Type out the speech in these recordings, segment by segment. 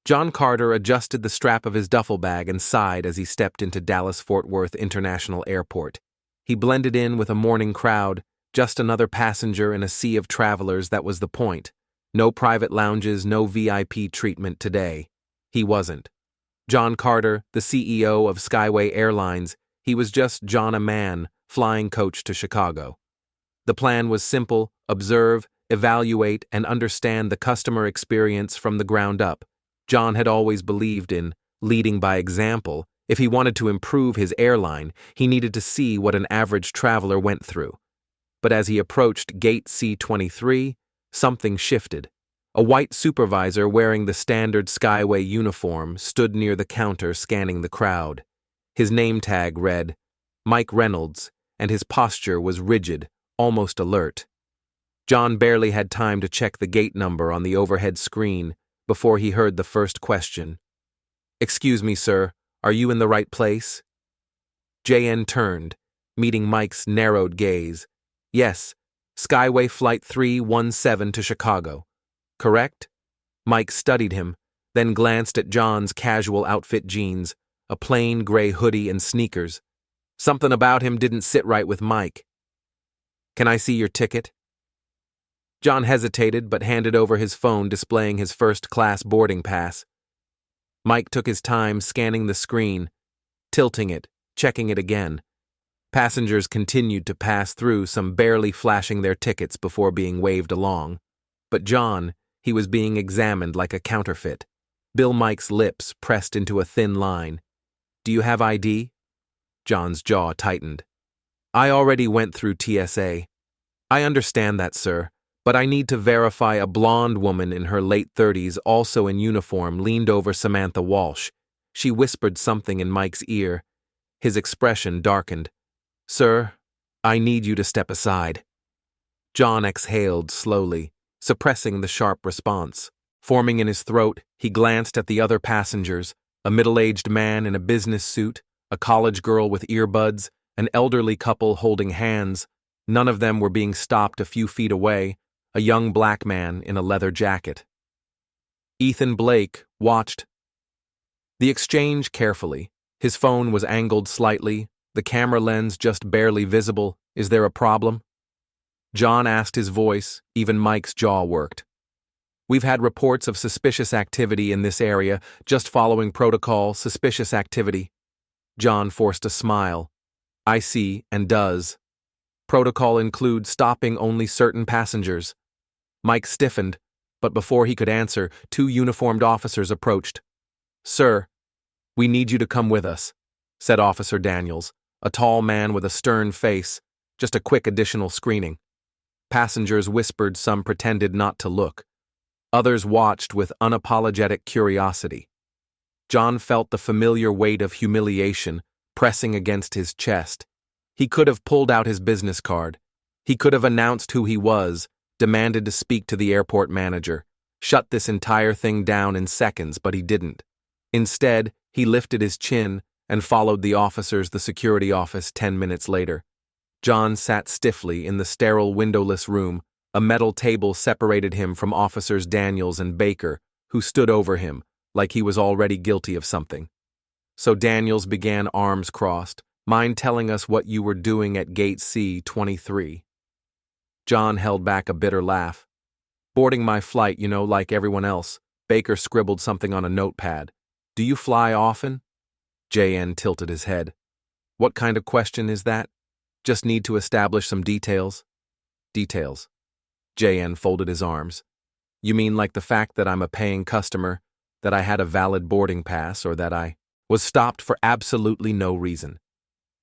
John Carter adjusted the strap of his duffel bag and sighed as he stepped into Dallas-Fort Worth International Airport. He blended in with a morning crowd, just another passenger in a sea of travelers. That was the point. No private lounges, no VIP treatment today. He wasn't. John Carter, the CEO of Skyway Airlines, he was just John, a man, flying coach to Chicago. The plan was simple: observe, evaluate, and understand the customer experience from the ground up. John had always believed in leading by example. If he wanted to improve his airline, he needed to see what an average traveler went through. But as he approached Gate C-23, something shifted. A white supervisor wearing the standard Skyway uniform stood near the counter scanning the crowd. His name tag read Mike Reynolds, and his posture was rigid, almost alert. John barely had time to check the gate number on the overhead screen before he heard the first question. "Excuse me, sir, are you in the right place?" JN turned, meeting Mike's narrowed gaze. "Yes, Skyway Flight 317 to Chicago. Correct?" Mike studied him, then glanced at John's casual outfit: jeans, a plain gray hoodie, and sneakers. Something about him didn't sit right with Mike. "Can I see your ticket?" John hesitated but handed over his phone displaying his first-class boarding pass. Mike took his time scanning the screen, tilting it, checking it again. Passengers continued to pass through, some barely flashing their tickets before being waved along. But John, he was being examined like a counterfeit. Bill Mike's lips pressed into a thin line. "Do you have ID?" John's jaw tightened. "I already went through TSA." "I understand that, sir, but I need to verify." A blonde woman in her late 30s, also in uniform, leaned over Samantha Walsh. She whispered something in Mike's ear. His expression darkened. "Sir, I need you to step aside." John exhaled slowly, suppressing the sharp response. Forming in his throat, he glanced at the other passengers: a middle-aged man in a business suit, a college girl with earbuds, an elderly couple holding hands. None of them were being stopped a few feet away, a young black man in a leather jacket. Ethan Blake watched the exchange carefully. His phone was angled slightly, the camera lens just barely visible. "Is there a problem?" John asked, his voice. Even Mike's jaw worked. "We've had reports of suspicious activity in this area, just following protocol. Suspicious activity." John forced a smile. "I see, and does. Protocol includes stopping only certain passengers." Mike stiffened, but before he could answer, two uniformed officers approached. "Sir, we need you to come with us," said Officer Daniels, a tall man with a stern face. "Just a quick additional screening." Passengers whispered, some pretended not to look. Others watched with unapologetic curiosity. John felt the familiar weight of humiliation pressing against his chest. He could have pulled out his business card. He could have announced who he was, demanded to speak to the airport manager, shut this entire thing down in seconds, but he didn't. Instead, he lifted his chin and followed the officers to the security office 10 minutes later. John sat stiffly in the sterile windowless room. A metal table separated him from Officers Daniels and Baker, who stood over him, like he was already guilty of something. So Daniels began, arms crossed. "Mind telling us what you were doing at Gate C-23? John held back a bitter laugh. "Boarding my flight, like everyone else." Baker scribbled something on a notepad. "Do you fly often?" JN tilted his head. "What kind of question is that? Just need to establish some details." "Details?" JN folded his arms. "You mean like the fact that I'm a paying customer, that I had a valid boarding pass, or that I was stopped for absolutely no reason?"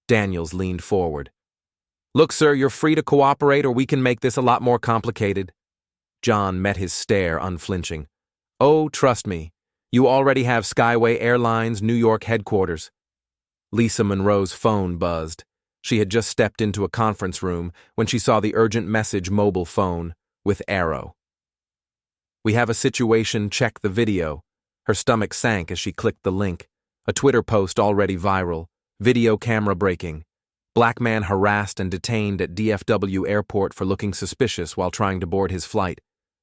Daniels leaned forward. "Look, sir, you're free to cooperate, or we can make this a lot more complicated." John met his stare, unflinching. "Oh, trust me. You already have Skyway Airlines New York headquarters." Lisa Monroe's phone buzzed. She had just stepped into a conference room when she saw the urgent message mobile phone with arrow. "We have a situation, check the video." Her stomach sank as she clicked the link. A Twitter post already viral. Video camera breaking. Black man harassed and detained at DFW airport for looking suspicious while trying to board his flight.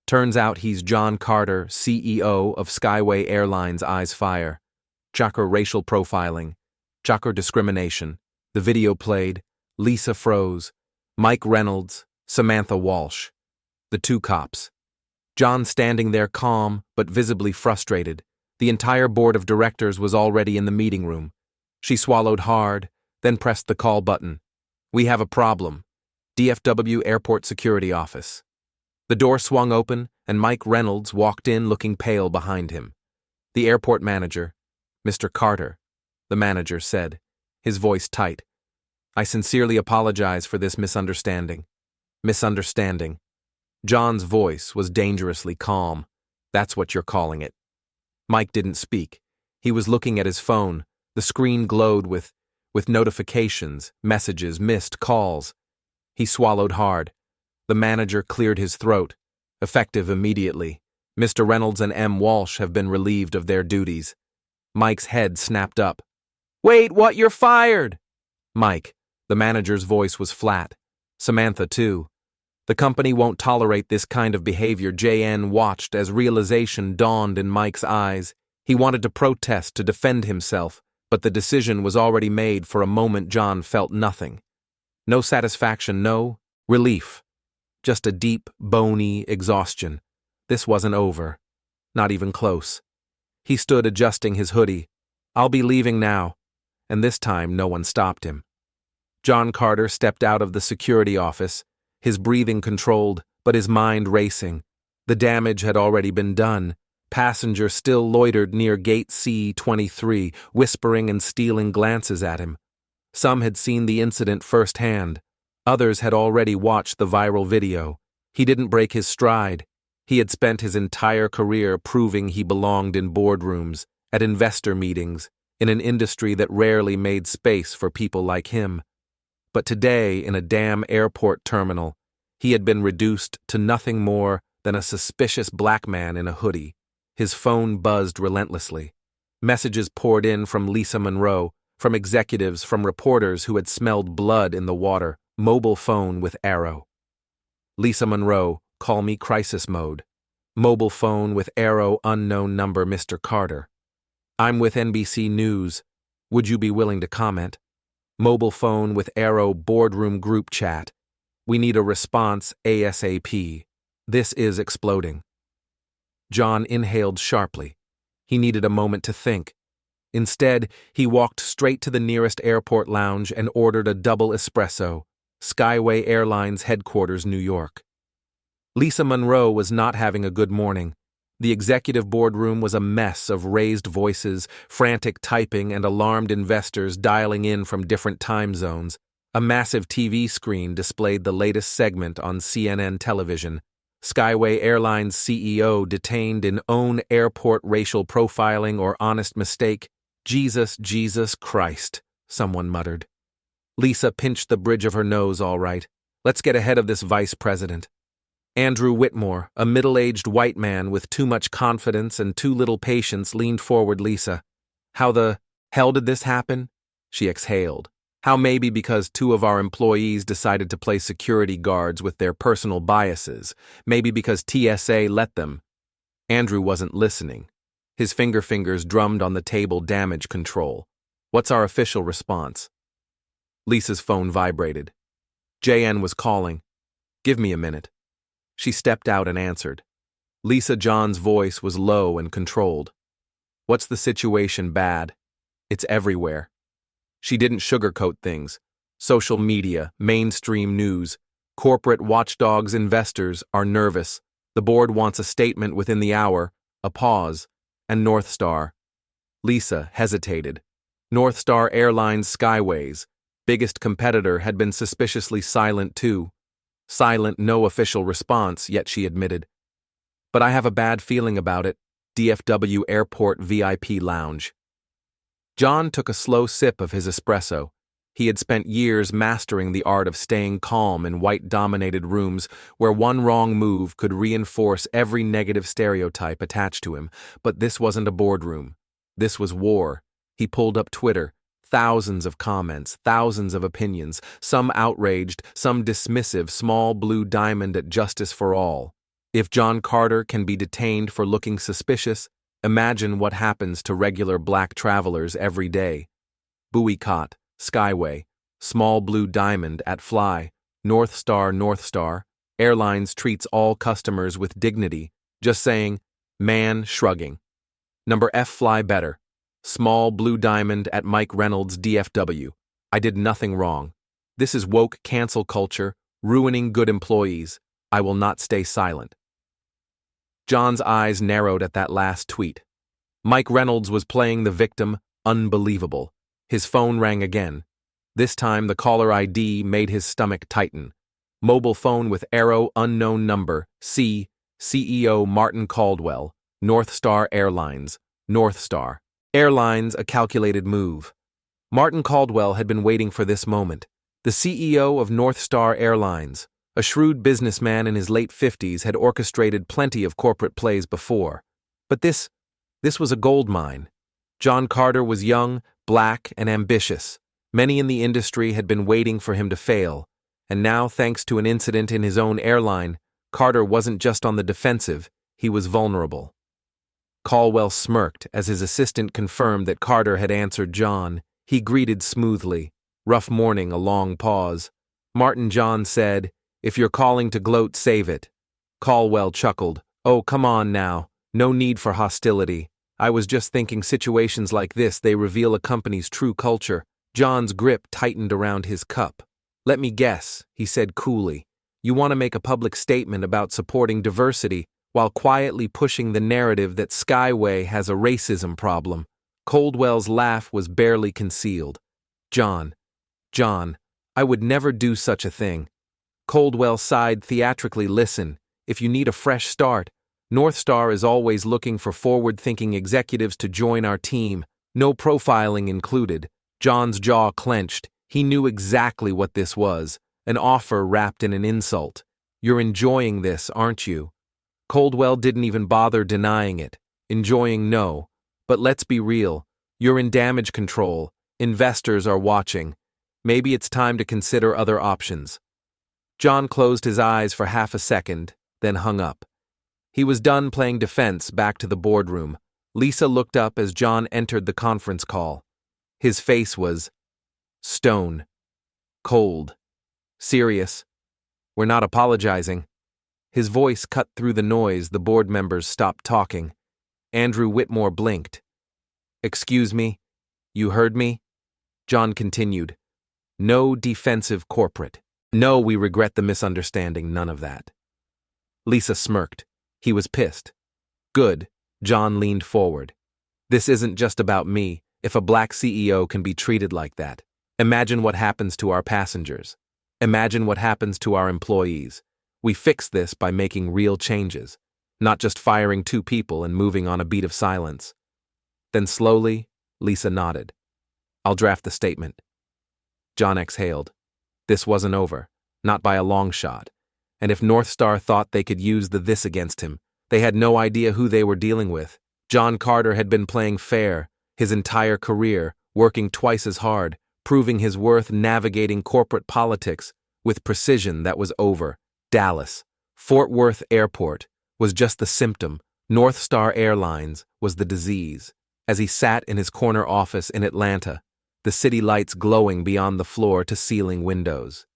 Turns out he's John Carter, CEO of Skyway Airlines. Eyes fire. Chakra racial profiling. Chakra discrimination. The video played. Lisa froze. Mike Reynolds, Samantha Walsh. The two cops. John standing there calm, but visibly frustrated. The entire board of directors was already in the meeting room. She swallowed hard, then pressed the call button. We have a problem. DFW Airport Security Office. The door swung open, and Mike Reynolds walked in looking pale behind him. The airport manager, Mr. Carter, the manager said, his voice tight. I sincerely apologize for this misunderstanding. Misunderstanding. John's voice was dangerously calm. That's what you're calling it. Mike didn't speak. He was looking at his phone. The screen glowed with notifications, messages, missed calls. He swallowed hard. The manager cleared his throat. Effective immediately. Mr. Reynolds and M. Walsh have been relieved of their duties. Mike's head snapped up. Wait, what? You're fired! Mike. The manager's voice was flat. Samantha, too. The company won't tolerate this kind of behavior. JN watched as realization dawned in Mike's eyes. He wanted to protest, to defend himself, but the decision was already made. For a moment John felt nothing. No satisfaction, no relief. Just a deep, bony exhaustion. This wasn't over. Not even close. He stood adjusting his hoodie. I'll be leaving now. And this time no one stopped him. John Carter stepped out of the security office, his breathing controlled, but his mind racing. The damage had already been done. Passengers still loitered near gate C-23, whispering and stealing glances at him. Some had seen the incident firsthand. Others had already watched the viral video. He didn't break his stride. He had spent his entire career proving he belonged in boardrooms, at investor meetings, in an industry that rarely made space for people like him. But today, in a damn airport terminal, he had been reduced to nothing more than a suspicious black man in a hoodie. His phone buzzed relentlessly. Messages poured in from Lisa Monroe, from executives, from reporters who had smelled blood in the water. Mobile phone with arrow. Lisa Monroe, call me crisis mode. Mobile phone with arrow, unknown number, Mr. Carter. I'm with NBC News. Would you be willing to comment? Mobile phone with arrow, boardroom group chat. We need a response ASAP. This is exploding. John inhaled sharply. He needed a moment to think. Instead, he walked straight to the nearest airport lounge and ordered a double espresso. Skyway Airlines headquarters, New York. Lisa Monroe was not having a good morning. The executive boardroom was a mess of raised voices, frantic typing, and alarmed investors dialing in from different time zones. A massive TV screen displayed the latest segment on CNN television. Skyway Airlines CEO detained in own airport racial profiling or honest mistake. Jesus Christ, someone muttered. Lisa pinched the bridge of her nose. All right, let's get ahead of this vice president. Andrew Whitmore, a middle-aged white man with too much confidence and too little patience, leaned forward. Lisa, how the hell did this happen? She exhaled. How maybe because two of our employees decided to play security guards with their personal biases. Maybe because TSA let them. Andrew wasn't listening. His fingers drummed on the table. Damage control. What's our official response? Lisa's phone vibrated. JN was calling. Give me a minute. She stepped out and answered. Lisa John's voice was low and controlled. What's the situation? Bad. It's everywhere. She didn't sugarcoat things. Social media, mainstream news, corporate watchdogs, investors are nervous. The board wants a statement within the hour, a pause, and North Star. Lisa hesitated. North Star Airlines Skyways, biggest competitor, had been suspiciously silent too. Silent, no official response, yet she admitted. But I have a bad feeling about it. DFW Airport VIP Lounge. John took a slow sip of his espresso. He had spent years mastering the art of staying calm in white-dominated rooms where one wrong move could reinforce every negative stereotype attached to him. But this wasn't a boardroom. This was war. He pulled up Twitter. Thousands of comments, thousands of opinions, some outraged, some dismissive, small blue diamond at justice for all. If John Carter can be detained for looking suspicious, imagine what happens to regular black travelers every day. Buoy Cot, Skyway, Small Blue Diamond at Fly, North Star, Airlines treats all customers with dignity, just saying, man shrugging. Number F Fly Better, Small Blue Diamond at Mike Reynolds DFW. I did nothing wrong. This is woke cancel culture, ruining good employees. I will not stay silent. John's eyes narrowed at that last tweet. Mike Reynolds was playing the victim, unbelievable. His phone rang again. This time the caller ID made his stomach tighten. Mobile phone with arrow unknown number, CEO Martin Caldwell, North Star Airlines, North Star. Airlines, a calculated move. Martin Caldwell had been waiting for this moment. The CEO of North Star Airlines, a shrewd businessman in his late 50s, had orchestrated plenty of corporate plays before. But this was a gold mine. John Carter was young, black, and ambitious. Many in the industry had been waiting for him to fail, and now, thanks to an incident in his own airline, Carter wasn't just on the defensive, he was vulnerable. Caldwell smirked as his assistant confirmed that Carter had answered John. He greeted smoothly. Rough morning, a long pause. Martin John said, "If you're calling to gloat, save it." Caldwell chuckled. "Oh, come on now. No need for hostility. I was just thinking situations like this, they reveal a company's true culture." John's grip tightened around his cup. "Let me guess," he said coolly. "You want to make a public statement about supporting diversity while quietly pushing the narrative that Skyway has a racism problem." Caldwell's laugh was barely concealed. John, I would never do such a thing." Caldwell sighed theatrically. "Listen, if you need a fresh start, North Star is always looking for forward-thinking executives to join our team, no profiling included." John's jaw clenched. He knew exactly what this was, an offer wrapped in an insult. "You're enjoying this, aren't you?" Caldwell didn't even bother denying it. Enjoying, no. But let's be real. You're in damage control. Investors are watching. Maybe it's time to consider other options. John closed his eyes for half a second, then hung up. He was done playing defense, back to the boardroom. Lisa looked up as John entered the conference call. His face was stone, cold, serious. "We're not apologizing." His voice cut through the noise. The board members stopped talking. Andrew Whitmore blinked. "Excuse me? You heard me?" John continued. "No defensive corporate. No, we regret the misunderstanding, none of that." Lisa smirked. He was pissed. "Good." John leaned forward. "This isn't just about me. If a black CEO can be treated like that, imagine what happens to our passengers. Imagine what happens to our employees. We fix this by making real changes, not just firing 2 people and moving on a beat of silence." Then slowly, Lisa nodded. "I'll draft the statement." John exhaled. This wasn't over, not by a long shot. And if North Star thought they could use this against him, they had no idea who they were dealing with. John Carter had been playing fair his entire career, working twice as hard, proving his worth, navigating corporate politics with precision that was over. Dallas, Fort Worth Airport, was just the symptom. North Star Airlines was the disease. As he sat in his corner office in Atlanta, the city lights glowing beyond the floor-to-ceiling windows,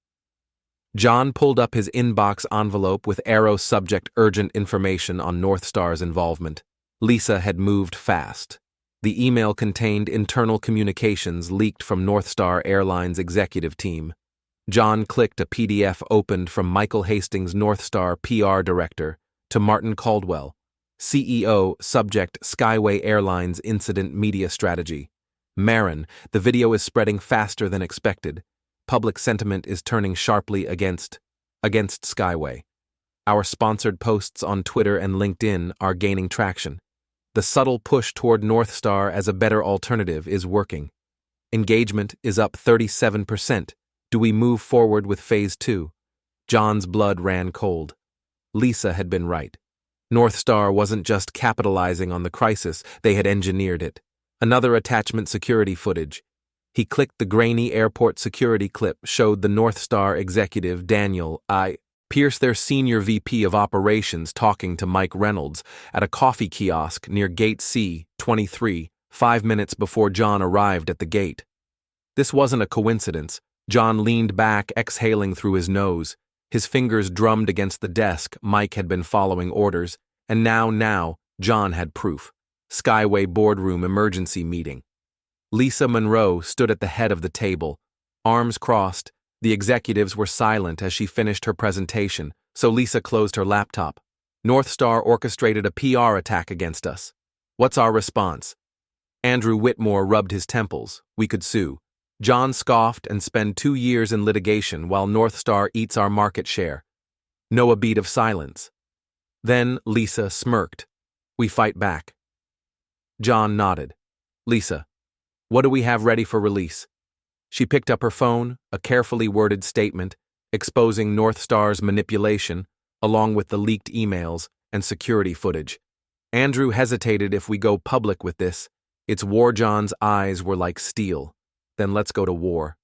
John pulled up his inbox envelope with arrow subject urgent information on North Star's involvement. Lisa had moved fast. The email contained internal communications leaked from North Star Airlines executive team. John clicked. A PDF opened from Michael Hastings, North Star PR director, to Martin Caldwell, CEO, subject Skyway Airlines Incident Media Strategy. Marin, the video is spreading faster than expected. Public sentiment is turning sharply against Skyway. Our sponsored posts on Twitter and LinkedIn are gaining traction. The subtle push toward North Star as a better alternative is working. Engagement is up 37%. Do we move forward with Phase 2? John's blood ran cold. Lisa had been right. North Star wasn't just capitalizing on the crisis, they had engineered it. Another attachment: security footage. He clicked. The grainy airport security clip showed the North Star executive, Daniel I. Pierce, their senior VP of operations, talking to Mike Reynolds at a coffee kiosk near Gate C-23, 5 minutes before John arrived at the gate. This wasn't a coincidence. John leaned back, exhaling through his nose. His fingers drummed against the desk. Mike had been following orders, and now, John had proof. Skyway boardroom emergency meeting. Lisa Monroe stood at the head of the table, arms crossed. The executives were silent as she finished her presentation, so Lisa closed her laptop. North Star orchestrated a PR attack against us. What's our response? Andrew Whitmore rubbed his temples. We could sue. John scoffed and spend 2 years in litigation while North Star eats our market share. No, a beat of silence. Then Lisa smirked. We fight back. John nodded. Lisa, what do we have ready for release? She picked up her phone, a carefully worded statement, exposing North Star's manipulation, along with the leaked emails and security footage. Andrew hesitated. If we go public with this, it's war. John's eyes were like steel. Then let's go to war.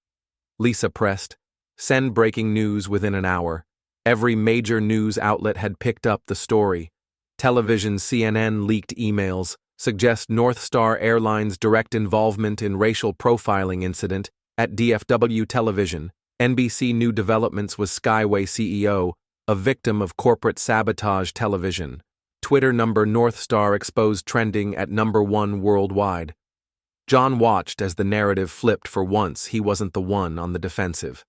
Lisa pressed. Send breaking news within an hour. Every major news outlet had picked up the story. Television CNN leaked emails suggest North Star Airlines' direct involvement in racial profiling incident at DFW Television. NBC New Developments was Skyway CEO, a victim of corporate sabotage. Television. Twitter number North Star exposed trending at #1 worldwide. John watched as the narrative flipped. For once, he wasn't the one on the defensive.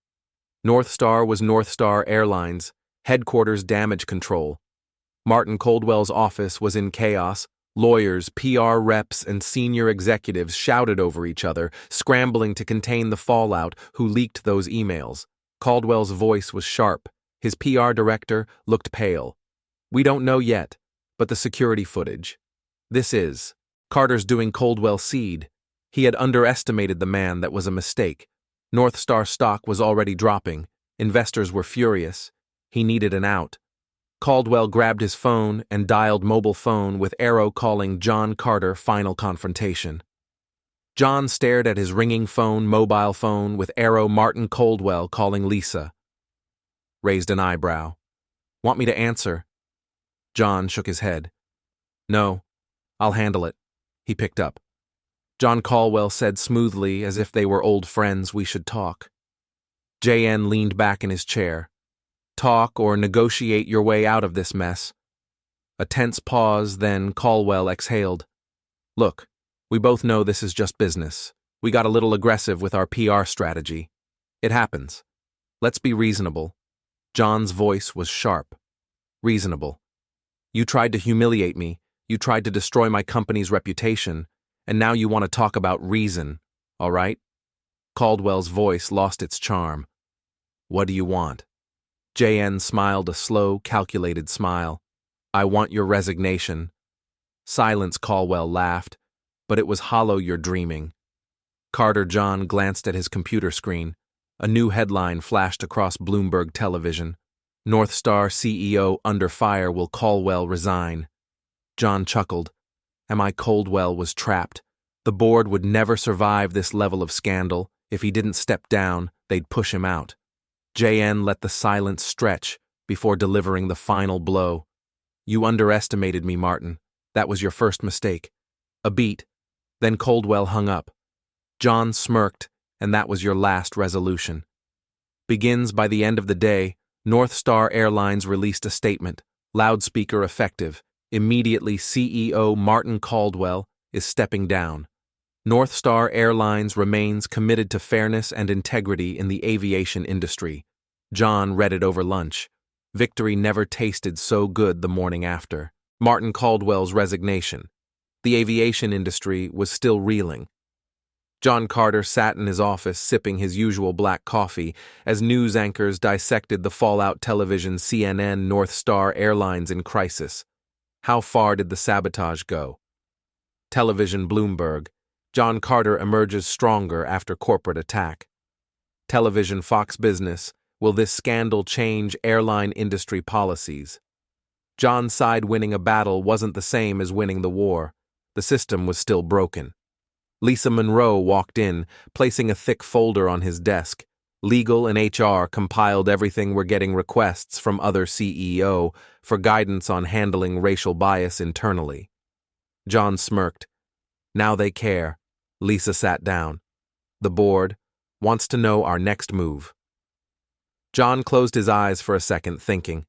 North Star was North Star Airlines, headquarters damage control. Martin Coldwell's office was in chaos. Lawyers, PR reps, and senior executives shouted over each other, scrambling to contain the fallout. Who leaked those emails? Caldwell's voice was sharp. His PR director looked pale. We don't know yet, but the security footage. This is Carter's doing. Coldwell seed. He had underestimated the man. That was a mistake. North Star stock was already dropping. Investors were furious. He needed an out. Caldwell grabbed his phone and dialed mobile phone with Arrow calling John Carter. Final confrontation. John stared at his ringing phone, mobile phone with Arrow. Martin Coldwell calling Lisa. Raised an eyebrow. Want me to answer? John shook his head. No, I'll handle it. He picked up. John Caldwell said smoothly, as if they were old friends. We should talk. JN leaned back in his chair. Talk or negotiate your way out of this mess. A tense pause, then Caldwell exhaled. Look, we both know this is just business. We got a little aggressive with our PR strategy. It happens. Let's be reasonable. John's voice was sharp. Reasonable. You tried to humiliate me. You tried to destroy my company's reputation. And now you want to talk about reason, all right? Caldwell's voice lost its charm. What do you want? JN smiled a slow, calculated smile. I want your resignation. Silence. Caldwell laughed, but it was hollow. You're dreaming. Carter. John glanced at his computer screen. A new headline flashed across Bloomberg television. North Star CEO under fire. Will Caldwell resign? John chuckled. Am I? Caldwell was trapped. The board would never survive this level of scandal. If he didn't step down, they'd push him out. JN let the silence stretch before delivering the final blow. You underestimated me, Martin. That was your first mistake. A beat. Then Caldwell hung up. John smirked, and that was your last resolution. Begins. By the end of the day, North Star Airlines released a statement. Loudspeaker effective. Immediately, CEO Martin Caldwell is stepping down. North Star Airlines remains committed to fairness and integrity in the aviation industry. John read it over lunch. Victory never tasted so good the morning after. Martin Caldwell's resignation. The aviation industry was still reeling. John Carter sat in his office sipping his usual black coffee as news anchors dissected the fallout. Television CNN. North Star Airlines in crisis. How far did the sabotage go? Television Bloomberg. John Carter emerges stronger after corporate attack. Television Fox Business. Will this scandal change airline industry policies? John's side. Winning a battle wasn't the same as winning the war. The system was still broken. Lisa Monroe walked in, placing a thick folder on his desk. Legal and HR compiled everything. We're getting requests from other CEO for guidance on handling racial bias internally. John smirked. Now they care. Lisa sat down. The board wants to know our next move. John closed his eyes for a second, thinking.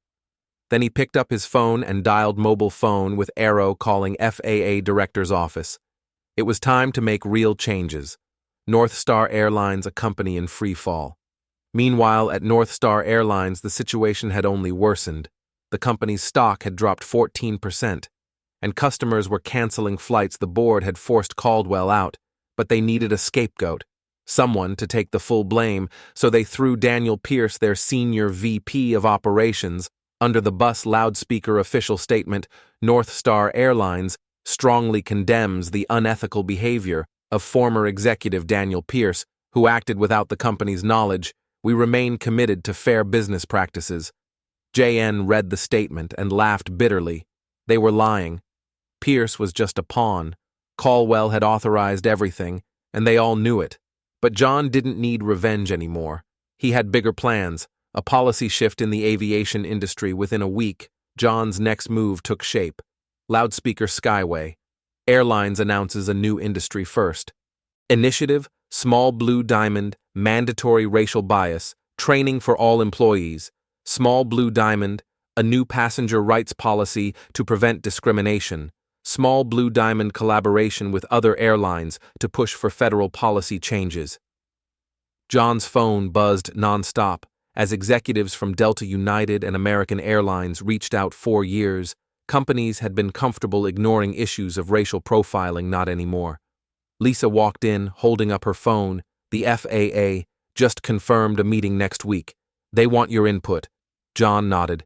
Then he picked up his phone and dialed mobile phone with Arrow calling FAA director's office. It was time to make real changes. North Star Airlines, a company in free fall. Meanwhile, at North Star Airlines, the situation had only worsened. The company's stock had dropped 14%, and customers were canceling flights. The board had forced Caldwell out, but they needed a scapegoat, someone to take the full blame, so they threw Daniel Pierce, their senior VP of operations, under the bus. Loudspeaker official statement: North Star Airlines strongly condemns the unethical behavior of former executive Daniel Pierce, who acted without the company's knowledge. We remain committed to fair business practices. JN read the statement and laughed bitterly. They were lying. Pierce was just a pawn. Caldwell had authorized everything, and they all knew it. But John didn't need revenge anymore. He had bigger plans, a policy shift in the aviation industry. Within a week, John's next move took shape. Loudspeaker Skyway. Airlines announces a new industry first. Initiative: Small Blue Diamond, mandatory racial bias, training for all employees. Small Blue Diamond, a new passenger rights policy to prevent discrimination. Small Blue Diamond collaboration with other airlines to push for federal policy changes. John's phone buzzed nonstop as executives from Delta United and American Airlines reached out. 4 years, companies had been comfortable ignoring issues of racial profiling. Not anymore. Lisa walked in, holding up her phone. The FAA just confirmed a meeting next week. They want your input. John nodded.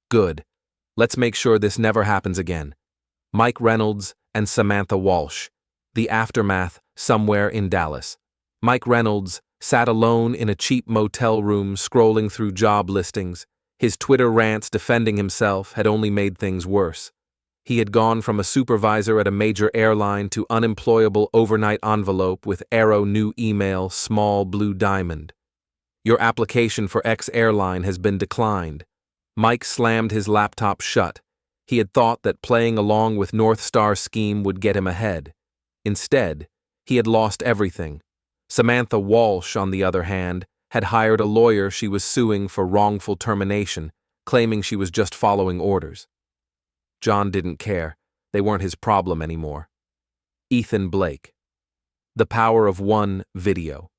Good. Let's make sure this never happens again. Mike Reynolds and Samantha Walsh. The aftermath, somewhere in Dallas. Mike Reynolds sat alone in a cheap motel room scrolling through job listings. His Twitter rants defending himself had only made things worse. He had gone from a supervisor at a major airline to unemployable. Overnight envelope with Arrow new email: Small Blue Diamond. Your application for X airline has been declined. Mike slammed his laptop shut. He had thought that playing along with North Star's scheme would get him ahead. Instead, he had lost everything. Samantha Walsh, on the other hand, had hired a lawyer she was suing for wrongful termination, claiming she was just following orders. John didn't care. They weren't his problem anymore. Ethan Blake. The power of one video.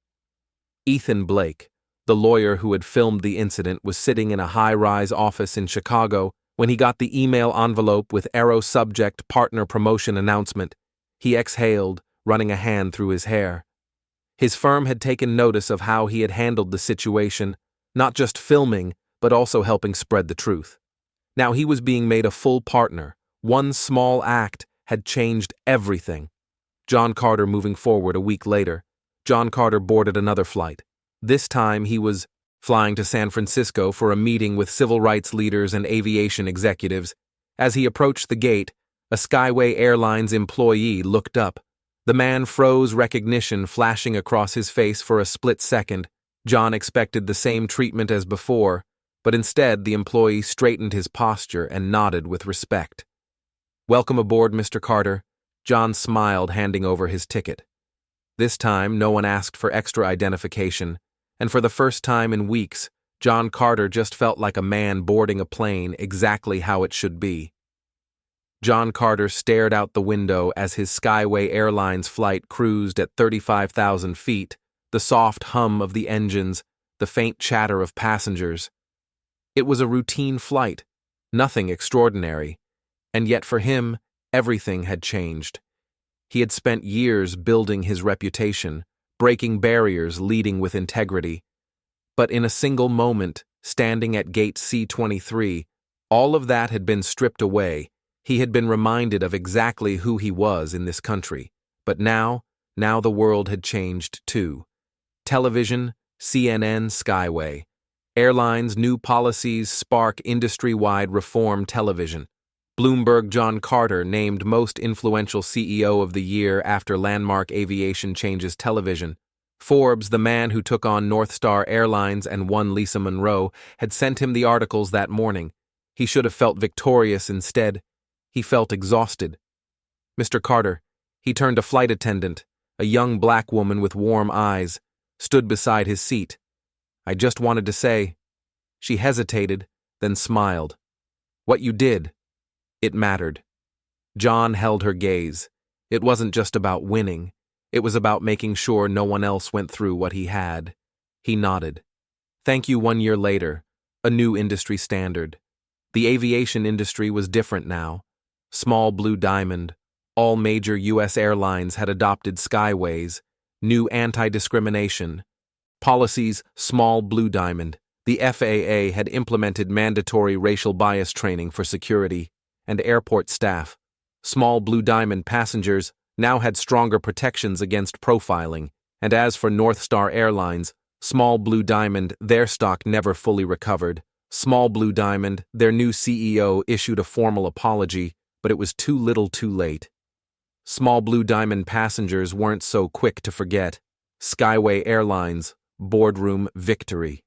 Ethan Blake, the lawyer who had filmed the incident, was sitting in a high-rise office in Chicago when he got the email envelope with Arrow subject: partner promotion announcement. He exhaled, running a hand through his hair. His firm had taken notice of how he had handled the situation, not just filming, but also helping spread the truth. Now he was being made a full partner. One small act had changed everything. John Carter moving forward. A week later, John Carter boarded another flight. This time he was flying to San Francisco for a meeting with civil rights leaders and aviation executives. As he approached the gate, a Skyway Airlines employee looked up. The man froze, recognition flashing across his face for a split second. John expected the same treatment as before, but instead the employee straightened his posture and nodded with respect. Welcome aboard, Mr. Carter. John smiled, handing over his ticket. This time, no one asked for extra identification, and for the first time in weeks, John Carter just felt like a man boarding a plane, exactly how it should be. John Carter stared out the window as his Skyway Airlines flight cruised at 35,000 feet, the soft hum of the engines, the faint chatter of passengers. It was a routine flight, nothing extraordinary, and yet for him, everything had changed. He had spent years building his reputation, breaking barriers, leading with integrity. But in a single moment, standing at gate C-23, all of that had been stripped away. He had been reminded of exactly who he was in this country. But now the world had changed too. Television, CNN, Skyway. Airlines, new policies spark industry-wide reform. Television. Bloomberg: John Carter named most influential CEO of the year after landmark aviation changes. Television. Forbes, the man who took on North Star Airlines and won Lisa Monroe, had sent him the articles that morning. He should have felt victorious instead. He felt exhausted. Mr. Carter, he turned to flight attendant, a young black woman with warm eyes, stood beside his seat. I just wanted to say. She hesitated, then smiled. What you did. It mattered. John held her gaze. It wasn't just about winning. It was about making sure no one else went through what he had. He nodded. Thank you. 1 year later, a new industry standard. The aviation industry was different now. Small Blue Diamond. All major U.S. airlines had adopted Skyways. New anti-discrimination policies. Small Blue Diamond. The FAA had implemented mandatory racial bias training for security and airport staff. Small Blue Diamond passengers now had stronger protections against profiling, and as for North Star Airlines, Small Blue Diamond, their stock never fully recovered. Small Blue Diamond, their new CEO issued a formal apology, but it was too little too late. Small Blue Diamond passengers weren't so quick to forget. Skyway Airlines, boardroom victory.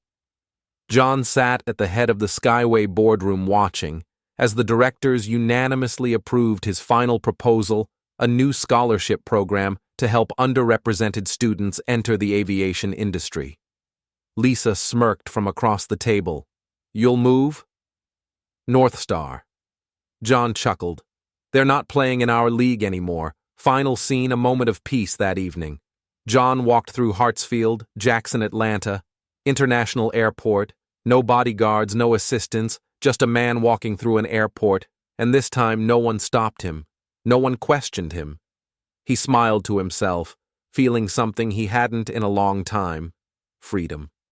John sat at the head of the Skyway boardroom watching, as the directors unanimously approved his final proposal, a new scholarship program to help underrepresented students enter the aviation industry. Lisa smirked from across the table. You'll move? North Star. John chuckled. They're not playing in our league anymore. Final scene, a moment of peace that evening. John walked through Hartsfield, Jackson, Atlanta, International Airport, no bodyguards, no assistants, just a man walking through an airport, and this time no one stopped him. No one questioned him. He smiled to himself, feeling something he hadn't in a long time: freedom.